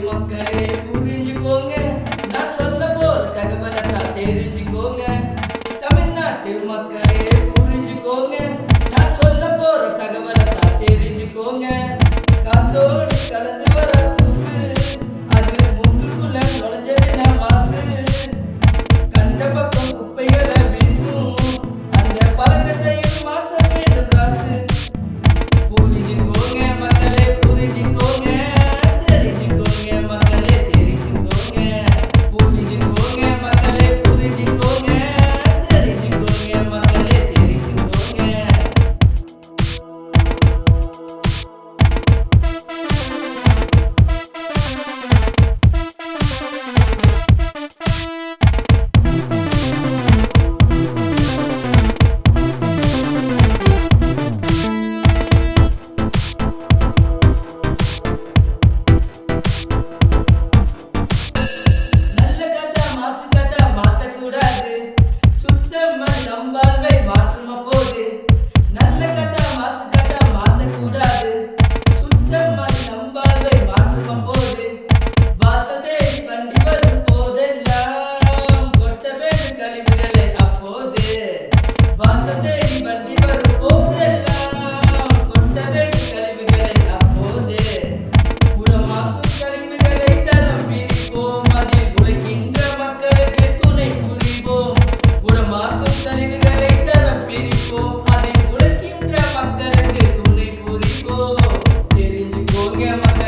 மக்களே புரிஞ்சுக்கோங்க, நான் சொல்ல போற தகவலை தான் தெரிஞ்சுக்கோங்க. தமிழ்நாட்டு மக்களே புரிஞ்சுக்கோங்க, நான் சொல்ல போற தகவலை தான் தெரிஞ்சுக்கோங்க. காத்தோடு கலந்து வர தூசு, அது முத்துக்குள்ள நுழைஞ்சதுன்னா மாசு. கண்ட பக்கம் குப்பைகளை வீசும், அந்த பழக்கத்தையும் மாற்ற வேண்டும் ராசு. புரிஞ்சுக்கோங்க மக்களே புரிஞ்சுக்கோங்க, தெரிஞ்சுக்கோங்க மக்களே தெரிஞ்சுக்கோங்க. புரிஞ்சுக்கோங்க மக்களே புரிஞ்சுக்கோங்க, தெரிஞ்சுக்கோங்க மக்களே தெரிஞ்சுக்கோங்க. நல்ல கதை மாசு கதை மாத்தக்கூடாது, சுத்தமா நம் வாழ்வை மாற்றுமா போது. நல்ல கதை மாசு கதை மாத்தக்கூடாது, சுத்தமா நம் வாழ்வை மாற்றுமா போது. வாசதேவி வண்டி வரும் போதெல்லாம் கொட்ட வேண்டும் கழிவுகளை அப்போது. வாசதேவி வண்டி வரும் போதெல்லாம் கொட்ட வேண்டும் கழிவுகளை அப்போது. உரமாக்கும் கழிவுகளை தரம் பிரிப்போம், அதில் உழைக்கின்ற மக்களுக்கு துணை புரிவோம். உரமாக்கும் கழிவுகளை தரம் பிரிப்போம், அதில் உழைக்கின்ற மக்களுக்கு துணை புரிவோம். தெரிஞ்சுக்கோங்க மக்கள்